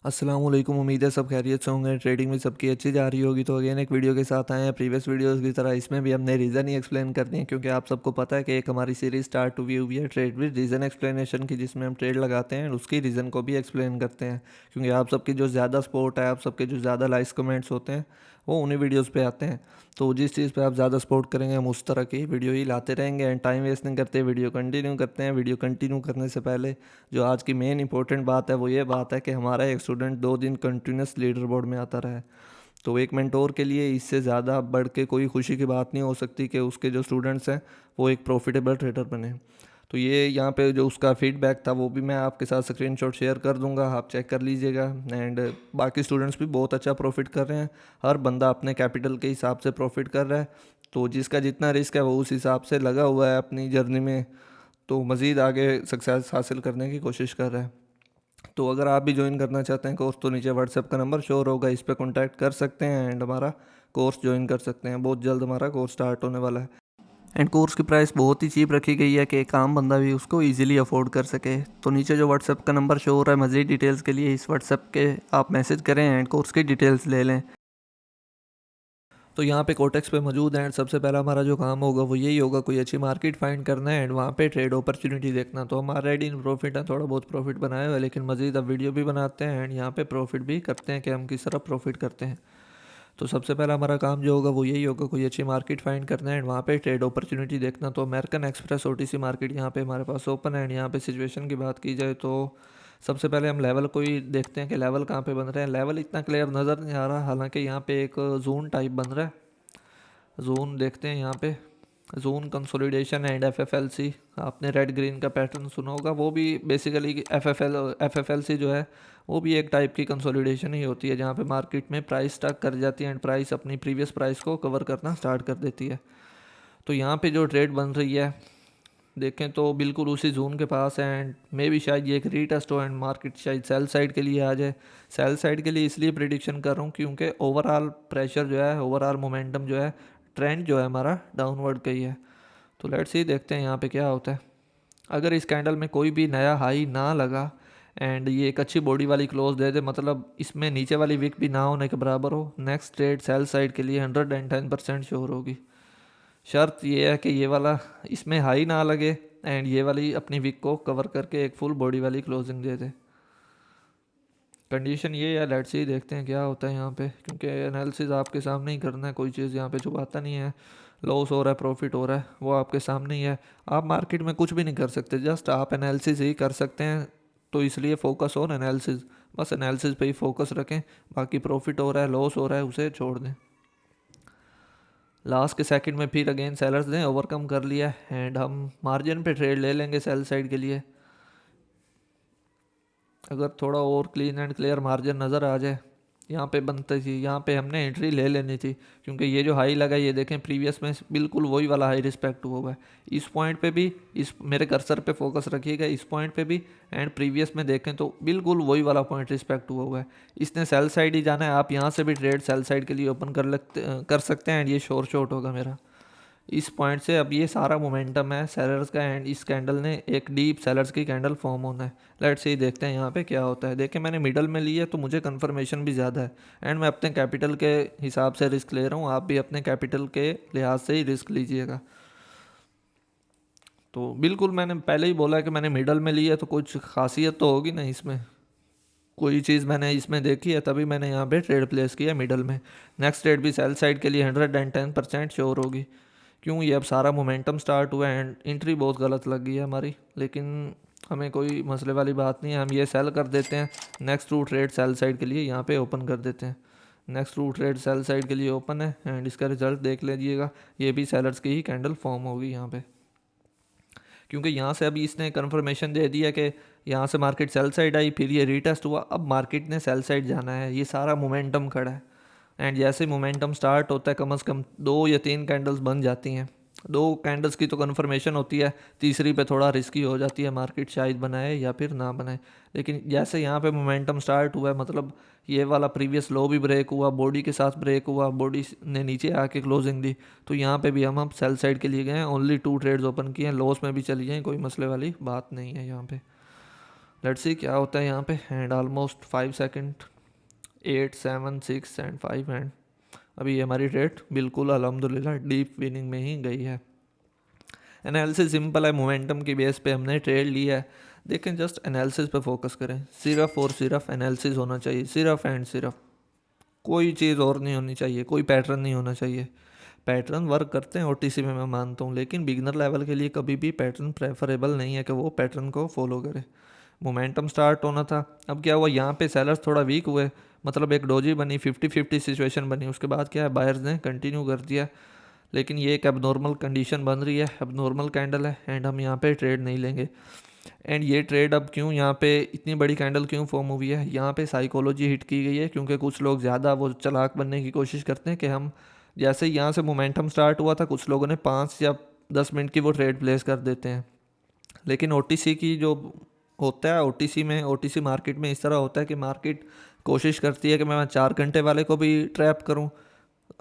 अस्सलामुअलैकुम। उम्मीद है सब खैरियत से होंगे, ट्रेडिंग में सबकी अच्छी जा रही होगी। तो अगेन एक वीडियो के साथ आए हैं प्रीवियस वीडियोस की तरह। इसमें भी हमने रीज़न ही एक्सप्लेन कर दिए, क्योंकि आप सबको पता है कि एक हमारी सीरीज स्टार्ट हुई है ट्रेड विद रीज़न एक्सप्लेनेशन की, जिसमें हम ट्रेड लगाते हैं और उसकी रीज़न को भी एक्सप्लेन करते हैं। क्योंकि आप सबकी जो ज़्यादा सपोर्ट है, आप सबके जो ज़्यादा लाइक्स कमेंट्स होते हैं, वो उन्हीं वीडियोज़ पे आते हैं। तो जिस चीज़ पे आप ज़्यादा सपोर्ट करेंगे, हम उस तरह की वीडियो ही लाते रहेंगे। एंड टाइम वेस्ट नहीं करते, वीडियो कंटिन्यू करते हैं। वीडियो कंटिन्यू करने से पहले जो आज की मेन इंपॉर्टेंट बात है वो ये बात है कि हमारा एक स्टूडेंट 2 दिन कंटिन्यूस लीडर बोर्ड में आता रहा है। तो एक मेंटोर के लिए इससे ज़्यादा बढ़ के कोई खुशी की बात नहीं हो सकती कि उसके जो स्टूडेंट्स हैं वो एक प्रॉफिटेबल ट्रेडर बने। तो ये यहाँ पे जो उसका फीडबैक था वो भी मैं आपके साथ स्क्रीनशॉट शेयर कर दूंगा, आप चेक कर लीजिएगा। एंड बाकी स्टूडेंट्स भी बहुत अच्छा प्रॉफिट कर रहे हैं। हर बंदा अपने कैपिटल के हिसाब से प्रॉफिट कर रहा है। तो जिसका जितना रिस्क है वो उस हिसाब से लगा हुआ है अपनी जर्नी में, तो मज़ीद आगे सक्सेस हासिल करने की कोशिश कर रहा है। तो अगर आप भी ज्वाइन करना चाहते हैं कोर्स, तो नीचे व्हाट्सएप का नंबर शोर होगा, इस पर कॉन्टैक्ट कर सकते हैं एंड हमारा कोर्स ज्वाइन कर सकते हैं। बहुत जल्द हमारा कोर्स स्टार्ट होने वाला है। एंड कोर्स की प्राइस बहुत ही चीप रखी गई है कि एक आम बंदा भी उसको इजीली अफोर्ड कर सके। तो नीचे जो व्हाट्सएप का नंबर शो हो रहा है, मज़ीद डिटेल्स के लिए इस व्हाट्सएप के आप मैसेज करें एंड कोर्स की डिटेल्स ले लें। तो यहाँ पे कोटेक्स पे मौजूद हैं। एंड सबसे पहला हमारा जो काम होगा वो यही होगा, कोई अच्छी मार्केट फाइंड करना है एंड वहाँ पे ट्रेड अपॉर्चुनिटी देखना। तो हम ऑलरेडी इन प्रॉफिट है, थोड़ा बहुत प्रॉफिट बनाया हुआ है, लेकिन मज़ीद अब वीडियो भी बनाते हैं एंड यहाँ पे प्रॉफिट भी करते हैं कि हम किस तरह प्रॉफिट करते हैं। तो सबसे पहला हमारा काम जो होगा वो यही होगा, कोई अच्छी मार्केट फाइंड करना है एंड वहाँ पे ट्रेड अपॉर्चुनिटी देखना। तो अमेरिकन एक्सप्रेस ओटीसी मार्केट यहाँ पे हमारे पास ओपन है। एंड यहाँ पे सिचुएशन की बात की जाए तो सबसे पहले हम लेवल को ही देखते हैं कि लेवल कहाँ पे बन रहे हैं। लेवल इतना क्लियर नज़र नहीं आ रहा, हालांकि यहाँ पे एक जोन टाइप बन रहा है। जोन देखते हैं यहाँ पे, जोन कंसोलिडेशन एंड एफएफएलसी। आपने रेड ग्रीन का पैटर्न सुना होगा, वो भी बेसिकली एफएफएलसी जो है वो भी एक टाइप की कंसोलिडेशन ही होती है, जहाँ पे मार्केट में प्राइस स्टक कर जाती है एंड प्राइस अपनी प्रीवियस प्राइस को कवर करना स्टार्ट कर देती है। तो यहाँ पे जो ट्रेड बन रही है देखें तो बिल्कुल उसी जोन के पास है। एंड मे भी शायद ये एक रीटेस्ट हो एंड मार्केट शायद सेल साइड के लिए आ जाए। सेल साइड के लिए इसलिए प्रिडिक्शन कर रहा हूँ क्योंकि ओवरऑल प्रेशर जो है, ओवरऑल मोमेंटम जो है, ट्रेंड जो है हमारा डाउनवर्ड का ही है। तो लेट्स सी देखते हैं यहाँ पे क्या होता है। अगर इस कैंडल में कोई भी नया हाई ना लगा एंड ये एक अच्छी बॉडी वाली क्लोज दे दे, मतलब इसमें नीचे वाली विक भी ना होने के बराबर हो, नेक्स्ट ट्रेड सेल साइड के लिए 110% श्योर होगी। शर्त ये है कि ये वाला इसमें हाई ना लगे एंड ये वाली अपनी विक को कवर करके एक फुल बॉडी वाली क्लोजिंग दे दे। कंडीशन ये है, लेट्स सी देखते हैं क्या होता है यहाँ पे, क्योंकि एनालिसिस आपके सामने ही करना है, कोई चीज़ यहाँ पे छुपाता नहीं है। लॉस हो रहा है, प्रॉफिट हो रहा है, वो आपके सामने ही है। आप मार्केट में कुछ भी नहीं कर सकते, जस्ट आप एनालिसिस ही कर सकते हैं। तो इसलिए फोकस ऑन एनालिसिस, बस एनालिसिस पे ही फोकस रखें। बाकी प्रॉफिट हो रहा है, लॉस हो रहा है, उसे छोड़ दें। लास्ट के सेकंड में फिर अगेन सेलर्स ने ओवरकम कर लिया एंड हम मार्जिन पे ट्रेड ले लेंगे सेल साइड के लिए। अगर थोड़ा और क्लीन एंड क्लियर मार्जिन नज़र आ जाए, यहाँ पे बनती थी, यहाँ पे हमने एंट्री ले लेनी थी। क्योंकि ये जो हाई लगा, ये देखें प्रीवियस में बिल्कुल वही वाला हाई रिस्पेक्ट हुआ है। इस पॉइंट पे भी, इस मेरे कर्सर पे फोकस रखिएगा, इस पॉइंट पे भी एंड प्रीवियस में देखें तो बिल्कुल वही वाला पॉइंट रिस्पेक्ट हुआ है। इसने सेल साइड ही जाना है। आप यहाँ से भी ट्रेड सेल साइड के लिए ओपन कर सकते हैं एंड ये शोर शॉर्ट होगा मेरा इस पॉइंट से। अब ये सारा मोमेंटम है सेलर्स का एंड इस कैंडल ने एक डीप सेलर्स की कैंडल फॉर्म होना है। लेट्स से देखते हैं यहाँ पे क्या होता है। देखिए मैंने मिडल में ली है तो मुझे कंफर्मेशन भी ज़्यादा है एंड मैं अपने कैपिटल के हिसाब से रिस्क ले रहा हूँ। आप भी अपने कैपिटल के लिहाज से ही रिस्क लीजिएगा। तो बिल्कुल मैंने पहले ही बोला कि मैंने मिडल में ली है, तो कुछ खासियत तो होगी ना इसमें, कोई चीज़ मैंने इसमें देखी है तभी मैंने यहाँ पे ट्रेड प्लेस किया मिडल में। नेक्स्ट ट्रेड भी सेल साइड के लिए 110% श्योर होगी। क्यों, ये अब सारा मोमेंटम स्टार्ट हुआ है एंड एंट्री बहुत गलत लग गई है हमारी, लेकिन हमें कोई मसले वाली बात नहीं है। हम ये सेल कर देते हैं। Next to trade sell side के लिए यहाँ पे ओपन कर देते हैं। Next to trade sell side के लिए ओपन है एंड इसका रिजल्ट देख लीजिएगा। ये भी सेलर्स की ही कैंडल फॉर्म होगी यहाँ पे, क्योंकि यहाँ से अभी इसने कन्फर्मेशन दे दिया कि यहाँ से मार्केट सेल साइड आई, फिर ये रीटेस्ट हुआ, अब मार्केट ने सेल साइड जाना है। ये सारा मोमेंटम खड़ा है एंड जैसे मोमेंटम स्टार्ट होता है कम से कम 2 या 3 कैंडल्स बन जाती हैं। 2 कैंडल्स की तो कन्फर्मेशन होती है, तीसरी पे थोड़ा रिस्की हो जाती है, मार्केट शायद बनाए या फिर ना बनाए। लेकिन जैसे यहाँ पे मोमेंटम स्टार्ट हुआ है, मतलब ये वाला प्रीवियस लो भी ब्रेक हुआ, बॉडी के साथ ब्रेक हुआ, बॉडी ने नीचे आके क्लोजिंग दी, तो यहाँ पे भी हम सेल साइड के लिए गए हैं। ओनली 2 ट्रेड्स ओपन किए हैं, लॉस में भी चली जाएँ, कोई मसले वाली बात नहीं है यहाँ पे। लेट्स सी क्या होता है यहाँ पे। And almost 5 second, 8 7 6 and 5 and अभी ये हमारी ट्रेड बिल्कुल अल्हम्दुलिल्लाह डीप विनिंग में ही गई है। एनालिसिस सिंपल है, मोमेंटम की बेस पे हमने ट्रेड लिया है। देखें, जस्ट एनालिसिस पे फोकस करें, सिर्फ और सिर्फ एनालिसिस होना चाहिए, सिर्फ एंड सिर्फ, कोई चीज़ और नहीं होनी चाहिए, कोई पैटर्न नहीं होना चाहिए। पैटर्न वर्क करते हैं ओटीसी में, मैं मानता हूँ, लेकिन बिगनर लेवल के लिए कभी भी पैटर्न प्रेफरेबल नहीं है कि वो पैटर्न को फॉलो करे। मोमेंटम स्टार्ट होना था, अब क्या हुआ, यहाँ पे सेलर्स थोड़ा वीक हुए, मतलब एक डोजी बनी, 50-50 सिचुएशन बनी। उसके बाद क्या है, बायर्स ने कंटिन्यू कर दिया, लेकिन ये एक एबनॉर्मल कंडीशन बन रही है, एबनॉर्मल कैंडल है, एंड हम यहाँ पे ट्रेड नहीं लेंगे। एंड ये ट्रेड अब क्यों यहाँ पे इतनी बड़ी कैंडल क्यों फॉर्म हुई है, यहाँ पे साइकोलॉजी हिट की गई है, क्योंकि कुछ लोग ज़्यादा वो चालाक बनने की कोशिश करते हैं कि हम, जैसे यहाँ से मोमेंटम स्टार्ट हुआ था, कुछ लोगों ने 5 या 10 मिनट की वो ट्रेड प्लेस कर देते हैं। लेकिन ओटीसी की जो होता है, ओटीसी मार्केट में इस तरह होता है कि मार्केट कोशिश करती है कि मैं 4 घंटे वाले को भी ट्रैप करूं,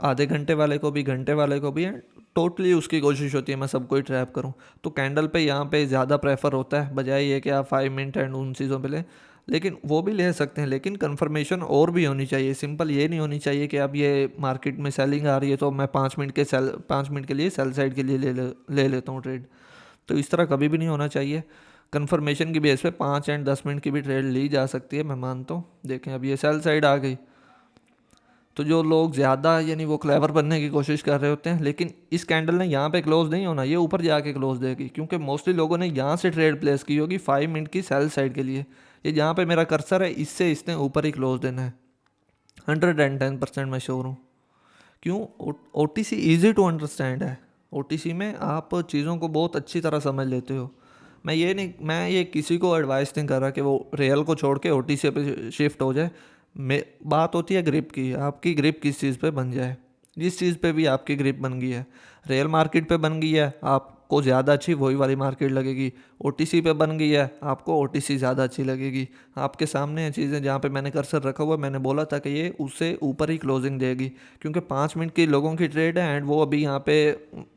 आधे घंटे वाले को भी, घंटे वाले को भी, एंड टोटली उसकी कोशिश होती है मैं सबको ही ट्रैप करूं। तो कैंडल पे यहाँ पे ज़्यादा प्रेफर होता है, बजाय ये कि आप 5 मिनट एंड उन चीज़ों पे लें। लेकिन वो भी ले सकते हैं, लेकिन कंफर्मेशन और भी होनी चाहिए। सिंपल ये नहीं होनी चाहिए कि अब ये मार्केट में सेलिंग आ रही है तो मैं 5 मिनट के लिए सेल साइड के लिए ले लेता हूँ ट्रेड। तो इस तरह कभी भी नहीं होना चाहिए। कंफर्मेशन की बेस पे 5 एंड 10 मिनट की भी ट्रेड ली जा सकती है, मैं मानता हूँ। देखें, अब ये सेल साइड आ गई, तो जो लोग ज़्यादा यानी वो क्लेवर बनने की कोशिश कर रहे होते हैं, लेकिन इस कैंडल ने यहाँ पे क्लोज नहीं होना, ये ऊपर जाके क्लोज देगी, क्योंकि मोस्टली लोगों ने यहाँ से ट्रेड प्लेस की होगी 5 मिनट की सेल साइड के लिए। ये जहाँ पे मेरा कर्सर है, इससे इसने ऊपर ही क्लोज देना है, 110% मैं श्योर हूँ। क्यों? ओटीसी ईजी टू अंडरस्टैंड है। ओटीसी में आप चीज़ों को बहुत अच्छी तरह समझ लेते हो। मैं ये किसी को एडवाइस नहीं कर रहा कि वो रियल को छोड़ के ओटीसी पे शिफ्ट हो जाए। बात होती है ग्रिप की, आपकी ग्रिप किस चीज़ पे बन जाए। जिस चीज़ पे भी आपकी ग्रिप बन गई है, रियल मार्केट पे बन गई है, आपको ज़्यादा अच्छी वही वाली मार्केट लगेगी। ओटीसी पे बन गई है, आपको ओटीसी ज़्यादा अच्छी लगेगी। आपके सामने है चीज़ें, जहाँ पे मैंने कर्सर रखा हुआ, मैंने बोला था कि ये उससे ऊपर ही क्लोजिंग देगी, क्योंकि 5 मिनट की लोगों की ट्रेड है, एंड वो अभी यहाँ पे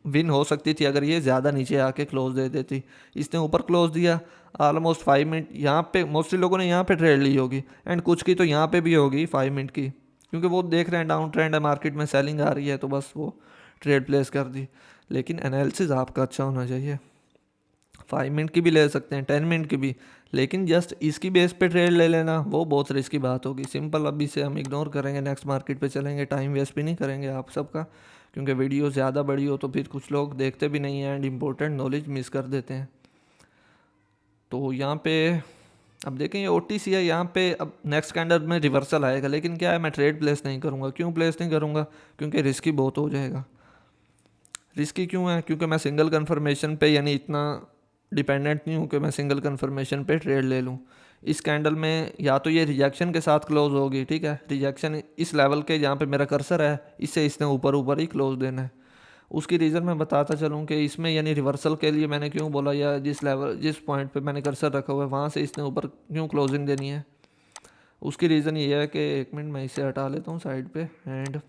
विन हो सकती थी अगर ये ज़्यादा नीचे आके क्लोज दे देती। इसने ऊपर क्लोज दिया, ऑलमोस्ट 5 मिनट यहाँ पे मोस्टली लोगों ने यहाँ पे ट्रेड ली होगी, एंड कुछ की तो यहाँ पे भी होगी 5 मिनट की, क्योंकि वो देख रहे हैं डाउन ट्रेंड है, मार्केट में सेलिंग आ रही है, तो बस वो ट्रेड प्लेस कर दी। लेकिन एनालिसिस आपका अच्छा होना चाहिए। 5 मिनट की भी ले सकते हैं, 10 मिनट की भी, लेकिन जस्ट इसकी बेस पे ट्रेड ले लेना वो बहुत रिस्की बात होगी। सिंपल अभी से हम इग्नोर करेंगे, नेक्स्ट मार्केट पे चलेंगे, टाइम वेस्ट भी नहीं करेंगे आप सबका, क्योंकि वीडियो ज़्यादा बड़ी हो तो फिर कुछ लोग देखते भी नहीं हैं एंड इंपॉर्टेंट नॉलेज मिस कर देते हैं। तो यहाँ पे अब देखें, ये ओटीसी है, यहाँ पे अब नेक्स्ट कैंडल में रिवर्सल आएगा, लेकिन क्या है, मैं ट्रेड प्लेस नहीं करूँगा। क्यों प्लेस नहीं करूँगा? क्योंकि रिस्की बहुत हो जाएगा। रिस्की क्यों है? क्योंकि मैं सिंगल कन्फर्मेशन पे यानी इतना डिपेंडेंट नहीं हूँ कि मैं सिंगल कन्फर्मेशन पे ट्रेड ले लूँ। इस कैंडल में या तो ये रिजेक्शन के साथ क्लोज होगी, ठीक है, रिजेक्शन इस लेवल के जहाँ पे मेरा कर्सर है, इससे इसने ऊपर ऊपर ही क्लोज देना है। उसकी रीज़न मैं बताता चलूँ कि इसमें यानी रिवर्सल के लिए मैंने क्यों बोला, या जिस पॉइंट पे मैंने कर्सर रखा हुआ है वहाँ से इसने ऊपर क्यों क्लोजिंग देनी है, उसकी रीज़न ये है कि 1 मिनट मैं इसे हटा लेता हूँ साइड पे। एंड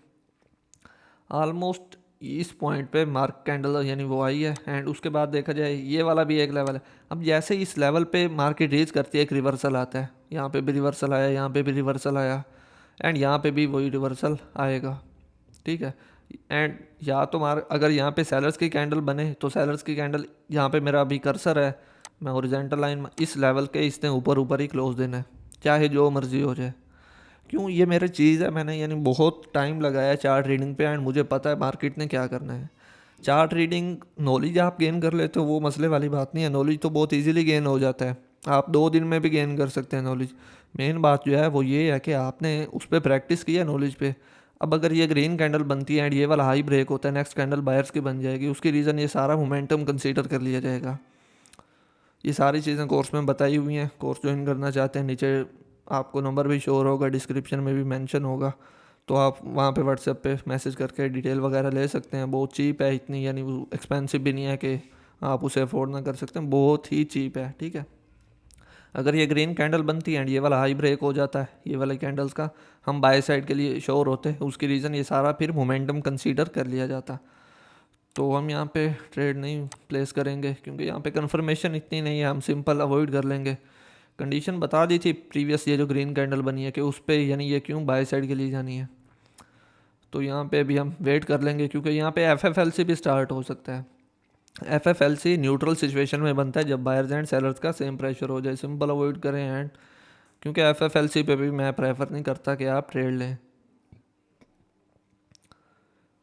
ऑलमोस्ट इस पॉइंट पे मार्क कैंडल यानी वो आई है, एंड उसके बाद देखा जाए ये वाला भी एक लेवल है। अब जैसे इस लेवल पे मार्केट रीच करती है, एक रिवर्सल आता है, यहाँ पे भी रिवर्सल आया, यहाँ पे भी रिवर्सल आया, एंड यहाँ पे भी वही रिवर्सल आएगा, ठीक है। एंड या तो अगर यहाँ पे सेलर्स की कैंडल बने तो सेलर्स की कैंडल, यहाँ पे मेरा अभी कर्सर है, मैं हॉरिजॉन्टल लाइन इस लेवल के इसने ऊपर ऊपर ही क्लोज देना है, चाहे जो मर्जी हो जाए। क्यों? ये मेरी चीज़ है, मैंने यानी बहुत टाइम लगाया चार्ट रीडिंग पे, एंड मुझे पता है मार्केट ने क्या करना है। चार्ट रीडिंग नॉलेज आप गेन कर लेते हो, वो मसले वाली बात नहीं है, नॉलेज तो बहुत इजीली गेन हो जाता है, आप 2 दिन में भी गेन कर सकते हैं नॉलेज। मेन बात जो है वो ये है कि आपने उस पर प्रैक्टिस किया नॉलेज पे। अब अगर ये ग्रीन कैंडल बनती है एंड ये वाला हाई ब्रेक होता है, नेक्स्ट कैंडल बायर्स की बन जाएगी, उसकी रीज़न ये सारा मोमेंटम कंसीडर कर लिया जाएगा। ये सारी चीज़ें कोर्स में बताई हुई हैं, कोर्स ज्वाइन करना चाहते हैं, नीचे आपको नंबर भी शोर होगा, डिस्क्रिप्शन में भी मेंशन होगा, तो आप वहाँ पे व्हाट्सएप पे मैसेज करके डिटेल वगैरह ले सकते हैं। बहुत चीप है, इतनी यानी वो एक्सपेंसिव भी नहीं है कि आप उसे अफोर्ड ना कर सकते हैं, बहुत ही चीप है, ठीक है। अगर ये ग्रीन कैंडल बनती है एंड ये वाला हाई ब्रेक हो जाता है, ये वाले कैंडल्स का हम बाय साइड के लिए श्योर होते हैं, उसकी रीज़न ये सारा फिर मोमेंटम कंसीडर कर लिया जाता। तो हम यहाँ पे ट्रेड नहीं प्लेस करेंगे, क्योंकि यहाँ पे कंफर्मेशन इतनी नहीं है, हम सिंपल अवॉइड कर लेंगे। कंडीशन बता दी थी प्रीवियस, ये जो ग्रीन कैंडल बनी है कि उस पे यानी ये क्यों बाय साइड के लिए जानी है। तो यहाँ पे अभी हम वेट कर लेंगे क्योंकि यहाँ पे FFLC भी स्टार्ट हो सकता है। FFLC न्यूट्रल सिचुएशन में बनता है जब बायर्स एंड सेलर्स का सेम प्रेशर हो जाए। सिंपल अवॉइड करें एंड, क्योंकि FFLC पे भी मैं प्रेफर नहीं करता कि आप ट्रेड लें,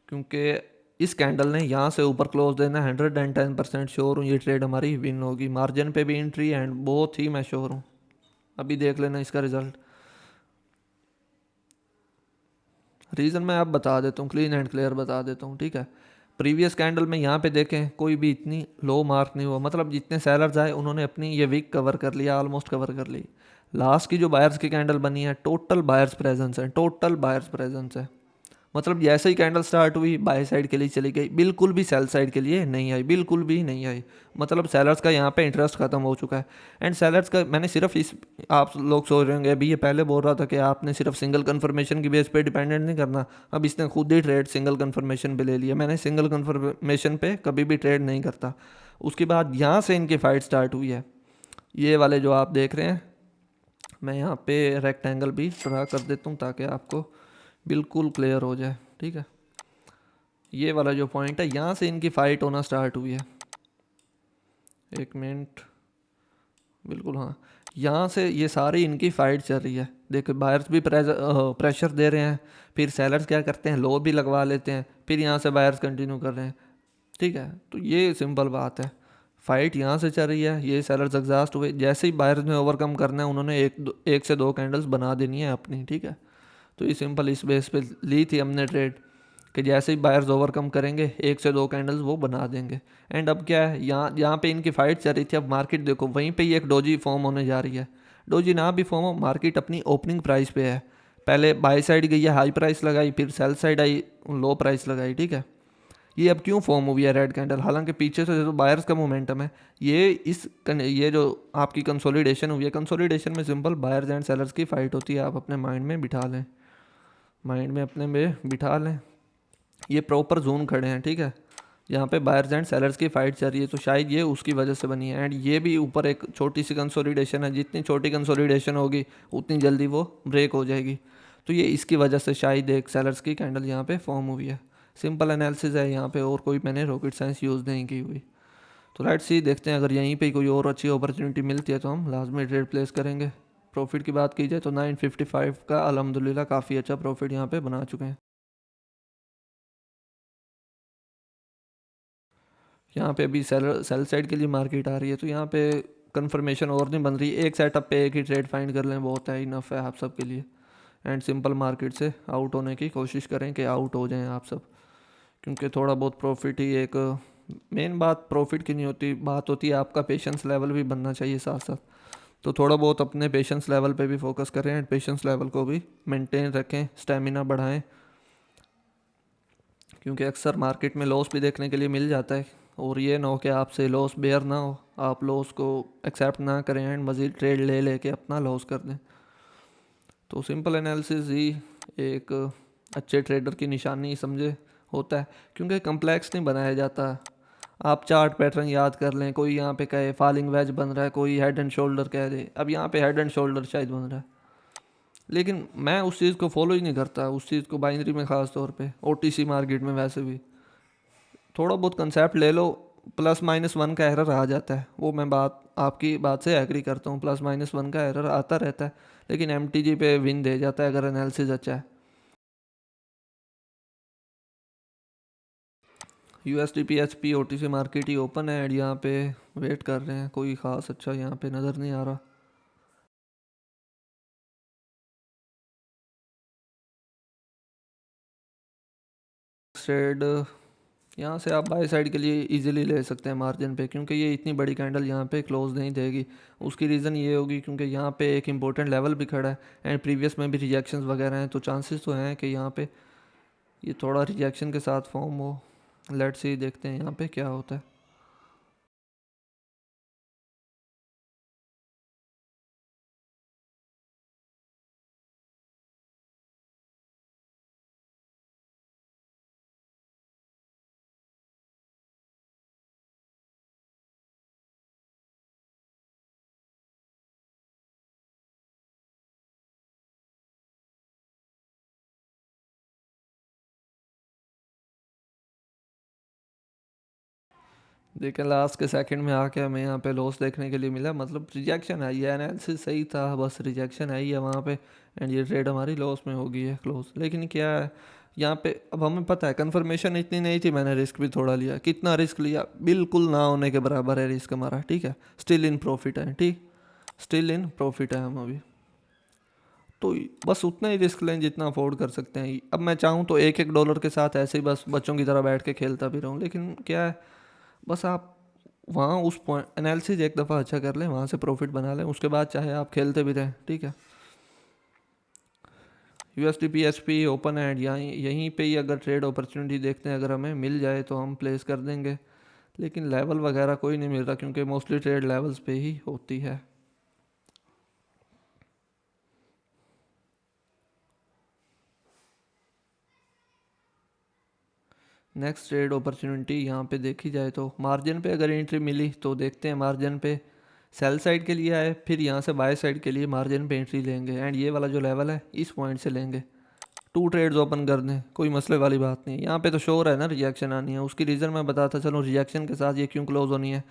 क्योंकि इस कैंडल ने यहाँ से ऊपर क्लोज देना 110% श्योर हूँ ये ट्रेड हमारी विन होगी। मार्जिन पे भी एंट्री एंड बहुत ही मैं श्योर हूँ। अभी देख लेना इसका रिजल्ट। रीज़न मैं आप बता देता हूँ, क्लीन एंड क्लियर बता देता हूँ, ठीक है। प्रीवियस कैंडल में यहाँ पे देखें कोई भी इतनी लो मार्क नहीं हुआ, मतलब जितने सेलर्स आए उन्होंने अपनी ये वीक कवर कर लिया, ऑलमोस्ट कवर कर ली। लास्ट की जो बायर्स की कैंडल बनी है टोटल बायर्स प्रेजेंस है, टोटल बायर्स प्रेजेंस है। मतलब जैसे ही कैंडल स्टार्ट हुई बाय साइड के लिए चली गई, बिल्कुल भी सेल साइड के लिए नहीं आई, बिल्कुल भी नहीं आई। मतलब सेलर्स का यहाँ पे इंटरेस्ट खत्म हो चुका है। एंड सेलर्स का मैंने सिर्फ इस, आप लोग सोच रहे होंगे अभी ये पहले बोल रहा था कि आपने सिर्फ सिंगल कंफर्मेशन की बेस पे डिपेंडेंट नहीं करना, अब इसने खुद ही ट्रेड सिंगल कंफर्मेशन पे ले लिया। मैंने सिंगल कंफर्मेशन पे कभी भी ट्रेड नहीं करता। उसके बाद यहाँ से इनकी फाइट स्टार्ट हुई है। ये वाले जो आप देख रहे हैं, मैं यहाँ पे रेक्टेंगल भी ड्रा कर देता हूँ ताकि आपको बिल्कुल क्लियर हो जाए, ठीक है। ये वाला जो पॉइंट है यहाँ से इनकी फाइट होना स्टार्ट हुई है। एक मिनट, बिल्कुल हाँ, यहाँ से ये सारी इनकी फाइट चल रही है। देखो बायर्स भी प्रेशर दे रहे हैं, फिर सेलर्स क्या करते हैं लो भी लगवा लेते हैं, फिर यहाँ से बायर्स कंटिन्यू कर रहे हैं, ठीक है। तो ये सिंपल बात है, फाइट यहाँ से चल रही है। ये सेलर्स एग्जॉस्ट हुए, जैसे ही बायर्स ने ओवरकम करना है उन्होंने एक से दो कैंडल्स बना देनी है अपनी, ठीक है। तो ये सिंपल इस बेस पे ली थी हमने ट्रेड कि जैसे ही बायर्स ओवरकम करेंगे एक से दो कैंडल्स वो बना देंगे। एंड अब क्या है, यहाँ पे इनकी फाइट चल रही थी। अब मार्केट देखो वहीं पे ही एक डोजी फॉर्म होने जा रही है। डोजी ना भी फॉर्म हो, मार्केट अपनी ओपनिंग प्राइस पे है। पहले बाय साइड गई है, हाई प्राइस लगाई, फिर sell side I, low price लगाई, ठीक है। ये अब क्यों फॉर्म हुई है रेड कैंडल, हालांकि पीछे से जो बायर्स का मोमेंटम है, ये जो आपकी कंसोलिडेशन हुई है, कंसोलिडेशन में सिंपल बायर्स एंड सेलर्स की फाइट होती है। आप अपने माइंड में बिठा लें, माइंड में अपने में बिठा लें। ये प्रॉपर जोन खड़े हैं, ठीक है। यहाँ पे बायर्स एंड सेलर्स की फाइट चल रही है, तो शायद ये उसकी वजह से बनी है। एंड ये भी ऊपर एक छोटी सी कंसोलिडेशन है, जितनी छोटी कंसोलिडेशन होगी उतनी जल्दी वो ब्रेक हो जाएगी। तो ये इसकी वजह से शायद एक सेलर्स की कैंडल यहाँ पे फॉर्म हुई है। सिंपल एनालिसिस है यहाँ पे, और कोई मैंने रॉकेट साइंस यूज़ नहीं की हुई। तो लेट्स सी, देखते हैं अगर यहीं पे कोई और अच्छी अपॉर्चुनिटी मिलती है तो हम लाजमी ट्रेड प्लेस करेंगे। प्रॉफिट की बात की जाए तो 955 का अल्हम्दुलिल्लाह काफ़ी अच्छा प्रॉफिट यहाँ पे बना चुके हैं। यहाँ पे अभी सेल साइड के लिए मार्केट आ रही है, तो यहाँ पे कंफर्मेशन और नहीं बन रही। एक सेटअप पे एक ही ट्रेड फाइंड कर लें, बहुत है, इनफ है आप सब के लिए। एंड सिंपल मार्केट से आउट होने की कोशिश करें कि आउट हो जाएं आप सब, क्योंकि थोड़ा बहुत प्रॉफिट ही एक मेन बात प्रॉफिट की नहीं होती, बात होती है आपका पेशेंस लेवल भी बनना चाहिए साथ साथ। तो थोड़ा बहुत अपने पेशेंस लेवल पे भी फोकस करें एंड पेशेंस लेवल को भी मेंटेन रखें, स्टेमिना बढ़ाएं, क्योंकि अक्सर मार्केट में लॉस भी देखने के लिए मिल जाता है। और ये ना हो कि आपसे लॉस बेयर ना हो, आप लॉस को एक्सेप्ट ना करें एंड मज़ीद ट्रेड ले लेके अपना लॉस कर दें। तो सिंपल एनालिसिस ही एक अच्छे ट्रेडर की निशानी समझे होता है, क्योंकि कम्प्लेक्स नहीं बनाया जाता। आप चार्ट पैटर्न याद कर लें, कोई यहाँ पे कहे फॉलिंग वेज बन रहा है, कोई हेड एंड शोल्डर कह दे, अब यहाँ पे हेड एंड शोल्डर शायद बन रहा है, लेकिन मैं उस चीज़ को फॉलो ही नहीं करता, उस चीज़ को बाइनरी में ख़ास तौर पे, ओटीसी मार्केट में वैसे भी थोड़ा बहुत कंसेप्ट ले लो, +-1 का एरर आ जाता है। वो मैं बात आपकी बात से एग्री करता हूँ, +-1 का एरर आता रहता है, लेकिन एमटीजी पे विन दे जाता है अगर एनालिसिस अच्छा है। यूएसडी पीएचपी ओटीसी मार्केट ही ओपन है एंड यहाँ पे वेट कर रहे हैं, कोई ख़ास अच्छा यहाँ पे नज़र नहीं आ रहा। ट्रेड यहाँ से आप बाय साइड के लिए इजीली ले सकते हैं मार्जिन पे, क्योंकि ये इतनी बड़ी कैंडल यहाँ पे क्लोज नहीं देगी। उसकी रीज़न ये होगी क्योंकि यहाँ पे एक इंपॉर्टेंट लेवल भी खड़ा है एंड प्रीवियस में भी रिजेक्शंस वगैरह हैं, तो चांसेस तो हैं कि यहाँ पे ये थोड़ा रिजेक्शन के साथ फॉर्म हो। लेट्स सी, देखते हैं यहाँ पे क्या होता है। देखिए लास्ट के सेकंड में आके हमें यहाँ पे लॉस देखने के लिए मिला, मतलब रिजेक्शन आई है, एनालिसिस सही था, बस रिजेक्शन आई है वहाँ पे एंड ये ट्रेड हमारी लॉस में हो गई है क्लोज। लेकिन क्या है यहाँ पे, अब हमें पता है कन्फर्मेशन इतनी नहीं थी, मैंने रिस्क भी थोड़ा लिया। कितना रिस्क लिया? बिल्कुल ना होने के बराबर है रिस्क हमारा, ठीक है। स्टिल इन प्रॉफिट है, ठीक, स्टिल इन प्रॉफिट है हम अभी। तो बस उतना ही रिस्क लें जितना अफोर्ड कर सकते हैं। अब मैं चाहूँ तो $1 के साथ ऐसे ही बस बच्चों की तरह बैठ के खेलता भी रहूँ, लेकिन क्या है, बस आप वहाँ उस पॉइंट एनालिसिस एक दफ़ा अच्छा कर लें, वहाँ से प्रॉफिट बना लें, उसके बाद चाहे आप खेलते भी रहें, ठीक है। USD PHP ओपन एंड यहीं पे ही अगर ट्रेड अपॉर्चुनिटी देखते हैं, अगर हमें मिल जाए तो हम प्लेस कर देंगे, लेकिन लेवल वगैरह कोई नहीं मिल रहा क्योंकि मोस्टली ट्रेड लेवल्स पे ही होती है। नेक्स्ट ट्रेड अपॉर्चुनिटी यहाँ पे देखी जाए तो मार्जिन पे अगर एंट्री मिली तो देखते हैं, मार्जिन पे सेल साइड के लिए आए, फिर यहाँ से बाय साइड के लिए मार्जिन पे एंट्री लेंगे एंड ये वाला जो लेवल है इस पॉइंट से लेंगे। 2 ट्रेड्स ओपन कर दें, कोई मसले वाली बात नहीं है। यहाँ पे तो श्योर है ना रिजेक्शन आनी है, उसकी रीज़न मैं बताता चलूँ रिजेक्शन के साथ ये क्यों क्लोज होनी है।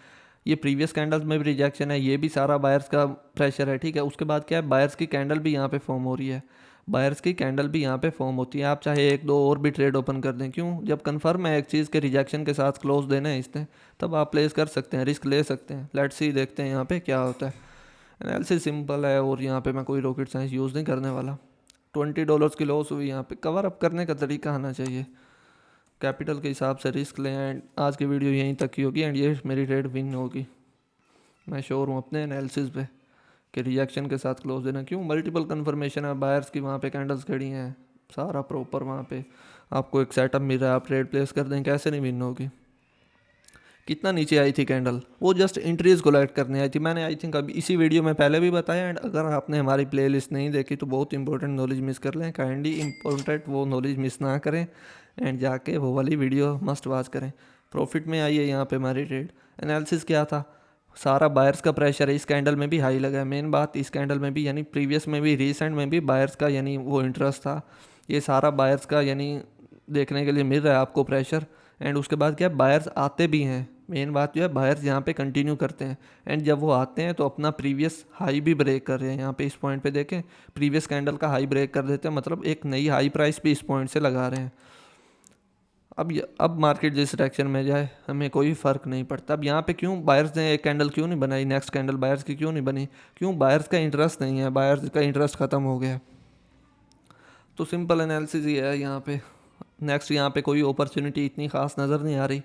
ये प्रीवियस कैंडल्स में भी रिजेक्शन है, ये भी सारा बायर्स का प्रेशर है, ठीक है। उसके बाद क्या है, बायर्स की कैंडल भी यहाँ पे फॉर्म हो रही है, बायर्स की कैंडल भी यहाँ पे फॉर्म होती है। आप चाहे एक दो और भी ट्रेड ओपन कर दें, क्यों, जब कन्फर्म है एक चीज़ के रिजेक्शन के साथ क्लोज देना है इसने, तब आप प्लेस कर सकते हैं, रिस्क ले सकते हैं। लेट्स सी, देखते हैं यहाँ पे क्या होता है। एनालिसिस सिंपल है और यहाँ पे मैं कोई रॉकेट साइंस यूज़ नहीं करने वाला। $20 की लॉस हुई, यहाँ पे कवर अप करने का तरीका आना चाहिए, कैपिटल के हिसाब से रिस्क लें। एंड आज की वीडियो यहीं तक की होगी एंड ये मेरी ट्रेड विन होगी, मैं श्योर हूँ अपने एनालिसिस पे कि रिजेक्शन के साथ क्लोज देना। क्यों, मल्टीपल कन्फर्मेशन है, बायर्स की वहाँ पे कैंडल्स खड़ी हैं, सारा प्रॉपर वहाँ पे आपको एक सेटअप मिल रहा है, आप ट्रेड प्लेस कर दें, कैसे नहीं विन होगी। कितना नीचे आई थी कैंडल, वो जस्ट इंट्रीज कोलेक्ट करने आई थी। मैंने आई थिंक अभी इसी वीडियो में पहले भी बताया एंड अगर आपने हमारी प्लेलिस्ट नहीं देखी तो बहुत इंपॉर्टेंट नॉलेज मिस कर लें, काइंडली इंपॉर्टेंट वो नॉलेज मिस ना करें एंड जाके वो वाली वीडियो मस्ट वॉच करें। प्रॉफिट में आई है यहाँ पे हमारी ट्रेड। एनालिसिस क्या था, सारा बायर्स का प्रेशर है, इस कैंडल में भी हाई लगा है, मेन बात इस कैंडल में भी, यानी प्रीवियस में भी रिसेंट में भी बायर्स का यानी वो इंटरेस्ट था, ये सारा बायर्स का यानी देखने के लिए मिल रहा है आपको प्रेशर। एंड उसके बाद क्या, बायर्स आते भी हैं, मेन बात जो है बायर्स यहाँ पे कंटिन्यू करते हैं एंड जब वो आते हैं तो अपना प्रीवियस हाई भी ब्रेक कर रहे हैं। यहाँ पे इस पॉइंट पे देखें, प्रीवियस कैंडल का हाई ब्रेक कर देते हैं, मतलब एक नई हाई प्राइस भी इस पॉइंट से लगा रहे हैं। अब मार्केट जिस डायरेक्शन में जाए हमें कोई फ़र्क नहीं पड़ता। अब यहाँ पे क्यों बायर्स ने एक कैंडल क्यों नहीं बनाई, नेक्स्ट कैंडल बायर्स की क्यों नहीं बनी, क्यों, बायर्स का इंटरेस्ट नहीं है, बायर्स का इंटरेस्ट ख़त्म हो गया। तो सिंपल एनालिसिस ये है यहाँ पे। नेक्स्ट यहाँ पे कोई अपॉर्चुनिटी इतनी खास नज़र नहीं आ रही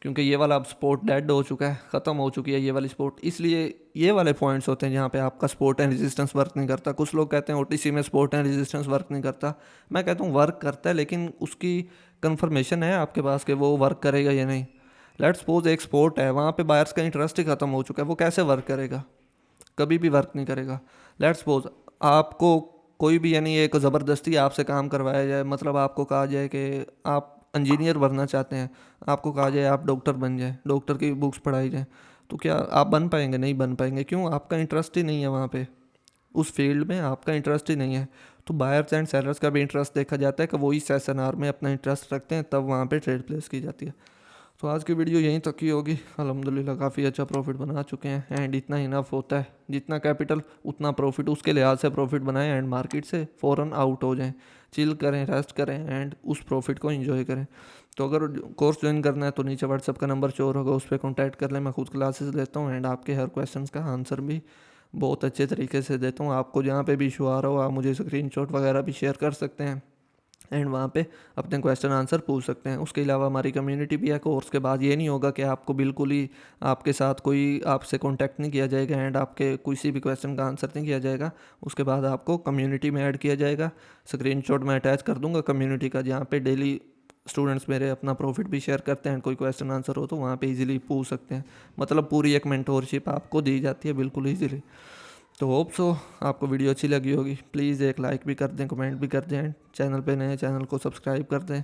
क्योंकि ये वाला अब स्पोर्ट डेड हो चुका है, ख़त्म हो चुकी है ये वाली स्पोर्ट। इसलिए ये वाले पॉइंट्स होते हैं जहाँ पे आपका सपोर्ट एंड रेजिस्टेंस वर्क नहीं करता। कुछ लोग कहते हैं OTC में सपोर्ट एंड रेजिस्टेंस वर्क नहीं करता, मैं कहता हूँ वर्क करता है, लेकिन उसकी कंफर्मेशन है आपके पास कि वो वर्क करेगा या नहीं। लेट्स सपोज एक स्पोर्ट है, वहाँ पे बायर्स का इंटरेस्ट ही ख़त्म हो चुका है, वो कैसे वर्क करेगा, कभी भी वर्क नहीं करेगा। लेट्स सपोज आपको कोई भी यानी एक ज़बरदस्ती आपसे काम करवाया जाए, मतलब आपको कहा जाए कि आप इंजीनियर बनना चाहते हैं, आपको कहा जाए आप डॉक्टर बन जाए, डॉक्टर की बुक्स पढ़ाई जाए, तो क्या आप बन पाएंगे? नहीं बन पाएंगे। क्यों, आपका इंटरेस्ट ही नहीं है वहाँ पे, उस फील्ड में आपका इंटरेस्ट ही नहीं है। तो बायर्स एंड सेलर्स का भी इंटरेस्ट देखा जाता है कि वो इस SNR में अपना इंटरेस्ट रखते हैं, तब वहाँ पे ट्रेड प्लेस की जाती है। तो आज की वीडियो यहीं तक की होगी। अल्हम्दुलिल्लाह काफ़ी अच्छा प्रॉफिट बना चुके हैं एंड इतना इनफ होता है, जितना कैपिटल उतना प्रॉफिट, उसके लिहाज से प्रॉफिट बनाएं एंड मार्केट से फ़ौरन आउट हो जाएं, चिल करें, रेस्ट करें एंड उस प्रॉफिट को एंजॉय करें। तो अगर कोर्स ज्वाइन करना है तो नीचे व्हाट्सअप का नंबर शोर होगा, उस पर कॉन्टैक्ट कर लें। मैं खुद क्लासेस लेता हूँ एंड आपके हर क्वेश्चन का आंसर भी बहुत अच्छे तरीके से देता हूँ। आपको जहाँ पे भी इशू आ रहा हो आप मुझे स्क्रीनशॉट वगैरह भी शेयर कर सकते हैं एंड वहाँ पे अपने क्वेश्चन आंसर पूछ सकते हैं। उसके अलावा हमारी कम्युनिटी भी है। कोर्स के बाद ये नहीं होगा कि आपको बिल्कुल ही आपके साथ कोई आपसे कांटेक्ट नहीं किया जाएगा एंड आपके किसी भी क्वेश्चन का आंसर नहीं किया जाएगा। उसके बाद आपको कम्युनिटी में ऐड किया जाएगा। स्क्रीनशॉट मैं अटैच कर दूंगा कम्युनिटी का, जहाँ पे डेली स्टूडेंट्स मेरे अपना प्रॉफिट भी शेयर करते हैं। कोई क्वेश्चन आंसर हो तो वहाँ पे इजीली पूछ सकते हैं, मतलब पूरी एक मेंटोरशिप आपको दी जाती है बिल्कुल ईजीली। तो होप सो आपको वीडियो अच्छी लगी होगी। प्लीज़ एक लाइक भी कर दें, कमेंट भी कर दें, चैनल पे नए चैनल को सब्सक्राइब कर दें।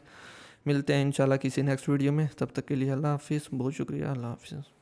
मिलते हैं इंशाल्लाह किसी नेक्स्ट वीडियो में, तब तक के लिए अल्लाह हाफिज़, बहुत शुक्रिया, अल्लाह हाफिज़।